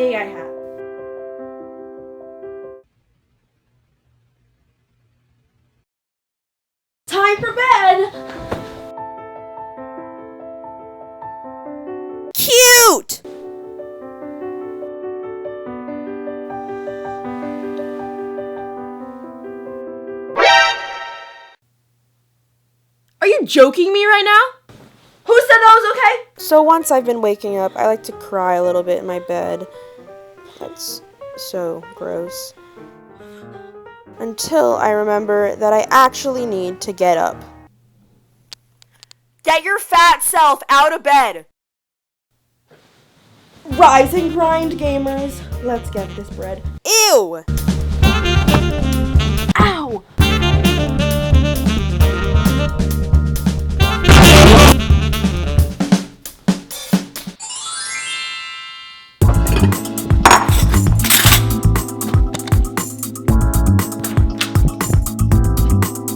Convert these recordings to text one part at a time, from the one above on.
day I have. Time for bed! Cute! Are you joking me right now? Who said that was okay? So once I've been waking up, I like to cry a little bit in my bed. That's so gross. Until I remember that I actually need to get up. Get your fat self out of bed! Rise and grind, gamers. Let's get this bread. Ew! Ow!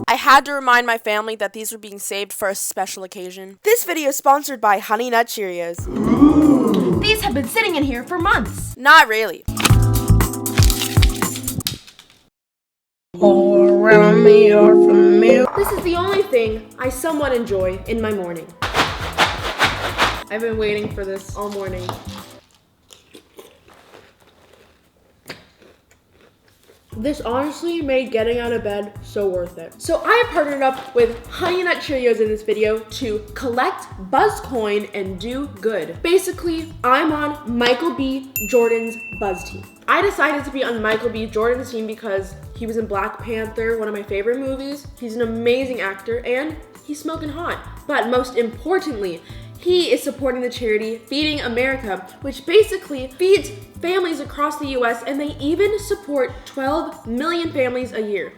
I had to remind my family that these were being saved for a special occasion. This video is sponsored by Nut Cheerios. Ooh. These have been sitting in here for months. Not really. All around me are familiar. This is the only thing I somewhat enjoy in my morning. I've been waiting for this all morning. This honestly made getting out of bed so worth it. So I have partnered up with Honey Nut Cheerios in this video to collect Buzzcoin and do good. Basically, I'm on Michael B. Jordan's Buzz team. I decided to be on Michael B. Jordan's team because he was in Black Panther, one of my favorite movies. He's an amazing actor and he's smoking hot. But most importantly, he is supporting the charity Feeding America, which basically feeds families across the US, and they even support 12 million families a year.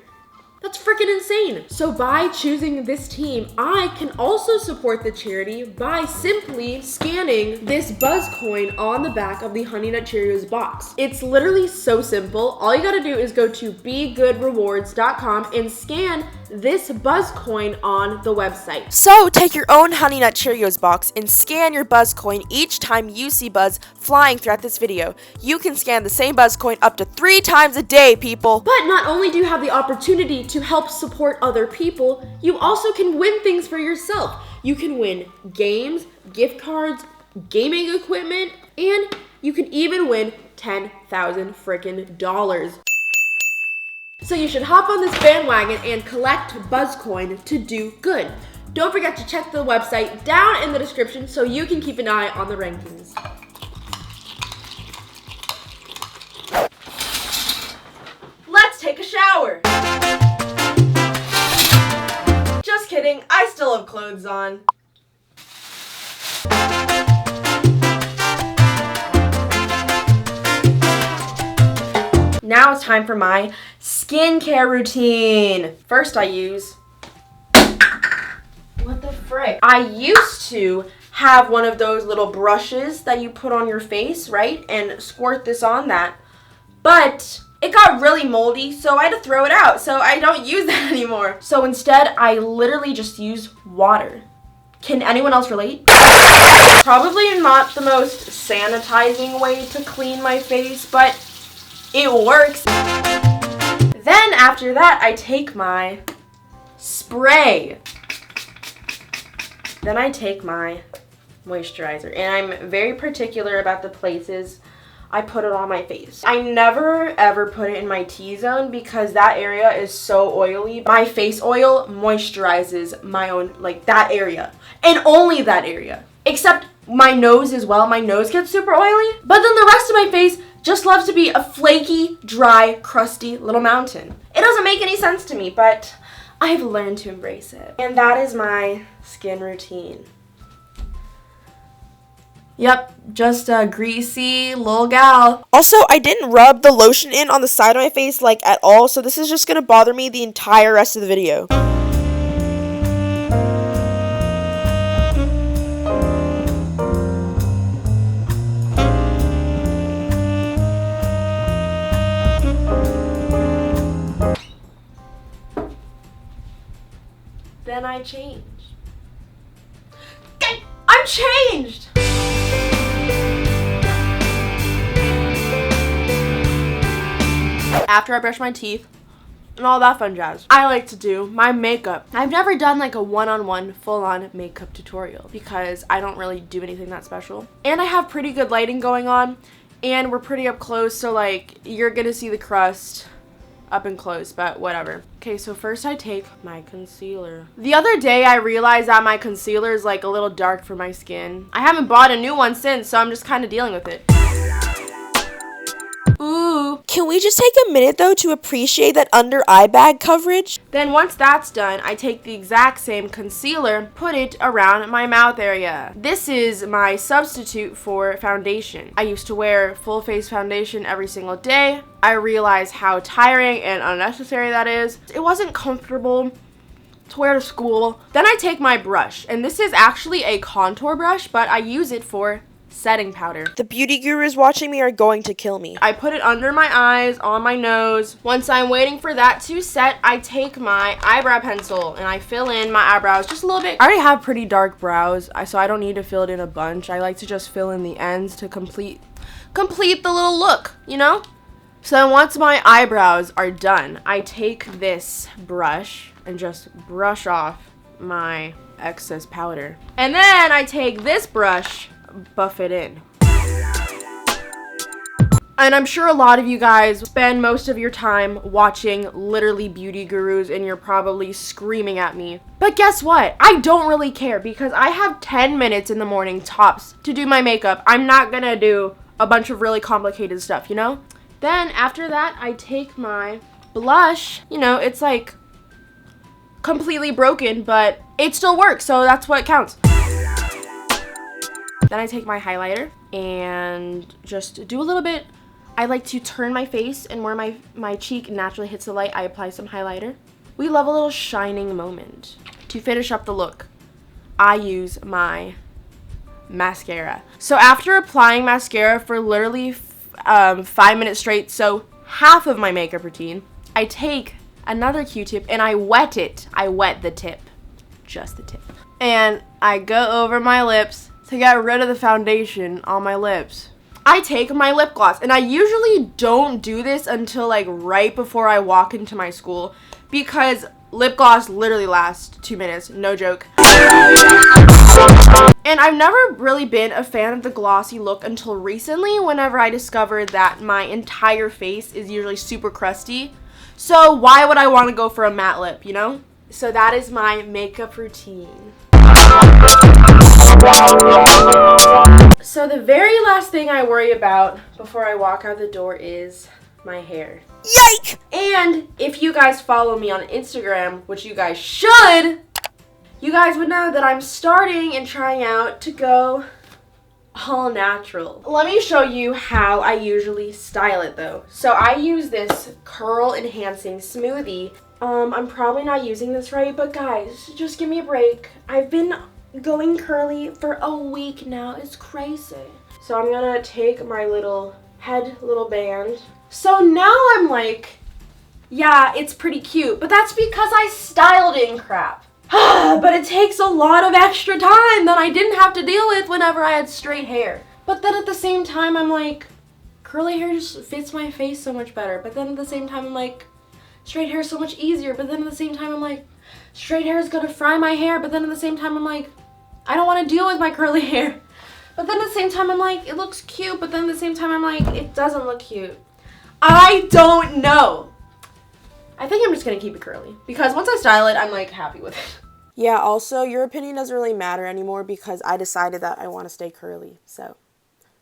That's freaking insane. So by choosing this team, I can also support the charity by simply scanning this Buzz coin on the back of the Honey Nut Cheerios box. It's literally so simple. All you gotta do is go to begoodrewards.com and scan this Buzz coin on the website. So take your own Honey Nut Cheerios box and scan your Buzz coin each time you see Buzz flying throughout this video. You can scan the same Buzz coin up to 3 times a day, people. But not only do you have the opportunity to help support other people, you also can win things for yourself. You can win games, gift cards, gaming equipment, and you can even win $10,000 freaking dollars. So you should hop on this bandwagon and collect Buzzcoin to do good. Don't forget to check the website down in the description so you can keep an eye on the rankings. Let's take a shower. Just kidding, I still have clothes on. Now it's time for my skincare routine. First I use, what the frick? I used to have one of those little brushes that you put on your face, right? And squirt this on that. But it got really moldy, so I had to throw it out. So I don't use that anymore. So instead, I literally just use water. Can anyone else relate? Probably not the most sanitizing way to clean my face, but it works. Then after that, I take my spray. Then I take my moisturizer, and I'm very particular about the places I put it on my face. I never ever put it in my T-zone because that area is so oily. My face oil moisturizes my own, like that area, and only that area. Except my nose as well. My nose gets super oily, but then the rest of my face just loves to be a flaky, dry, crusty little mountain. It doesn't make any sense to me, but I've learned to embrace it. And that is my skin routine. Yep, just a greasy little gal. Also, I didn't rub the lotion in on the side of my face like at all, so this is just gonna bother me the entire rest of the video. Then I change. I'm changed! after I brush my teeth and all that fun jazz, I like to do my makeup. I've never done like a one-on-one full-on makeup tutorial because I don't really do anything that special. And I have pretty good lighting going on and we're pretty up close, so like you're gonna see the crust up and close, but whatever. Okay, so first I take my concealer. The other day I realized that my concealer is like a little dark for my skin. I haven't bought a new one since, so I'm just kind of dealing with it. Ooh. Can we just take a minute though to appreciate that under eye bag coverage? Then once that's done, I take the exact same concealer, put it around my mouth area. This is my substitute for foundation. I used to wear full face foundation every single day. I realized how tiring and unnecessary that is. It wasn't comfortable to wear to school. Then I take my brush, and this is actually a contour brush, but I use it for setting powder. The beauty gurus watching me are going to kill me. I put it under my eyes, on my nose. Once I'm waiting for that to set, I take my eyebrow pencil and I fill in my eyebrows just a little bit. I already have pretty dark brows, so I don't need to fill it in a bunch. I like to just fill in the ends to complete the little look, you know? So then once my eyebrows are done, I take this brush and just brush off my excess powder. And then I take this brush, buff it in. And I'm sure a lot of you guys spend most of your time watching literally beauty gurus and you're probably screaming at me. But guess what? I don't really care because I have 10 minutes in the morning tops to do my makeup. I'm not gonna do a bunch of really complicated stuff, you know? Then after that, I take my blush. You know, it's like completely broken, but it still works, so that's what counts. Then I take my highlighter and just do a little bit. I like to turn my face, and where my cheek naturally hits the light, I apply some highlighter. We love a little shining moment. To finish up the look, I use my mascara. So after applying mascara for literally 5 minutes straight, so half of my makeup routine, I take another Q-tip and I wet it. I wet the tip, just the tip. And I go over my lips to get rid of the foundation on my lips. I take my lip gloss, and I usually don't do this until like right before I walk into my school because lip gloss literally lasts 2 minutes, no joke. And I've never really been a fan of the glossy look until recently, whenever I discovered that my entire face is usually super crusty. So why would I want to go for a matte lip, you know? So that is my makeup routine. So the very last thing I worry about before I walk out the door is my hair. Yike! And if you guys follow me on Instagram, which you guys should, you guys would know that I'm starting and trying out to go all natural. Let me show you how I usually style it though. So I use this curl enhancing smoothie. I'm probably not using this right, but guys, just give me a break. I've been going curly for a week now. It's crazy. So I'm gonna take my little band. So now I'm like, yeah, it's pretty cute, but that's because I styled it in crap. But it takes a lot of extra time that I didn't have to deal with whenever I had straight hair. But then at the same time, I'm like, curly hair just fits my face so much better. But then at the same time, I'm like, straight hair is so much easier. But then at the same time, I'm like, straight hair is gonna fry my hair. But then at the same time, I'm like, I don't want to deal with my curly hair. But then at the same time, I'm like, it looks cute. But then at the same time, I'm like, it doesn't look cute. I don't know. I think I'm just gonna keep it curly because once I style it, I'm like happy with it. Yeah, also, your opinion doesn't really matter anymore because I decided that I want to stay curly. So,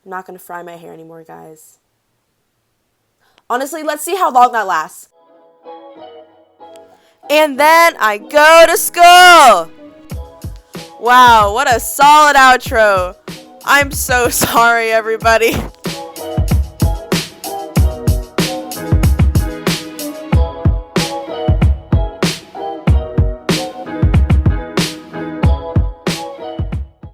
I'm not going to fry my hair anymore, guys. Honestly, let's see how long that lasts. And then I go to school! Wow, what a solid outro. I'm so sorry, everybody.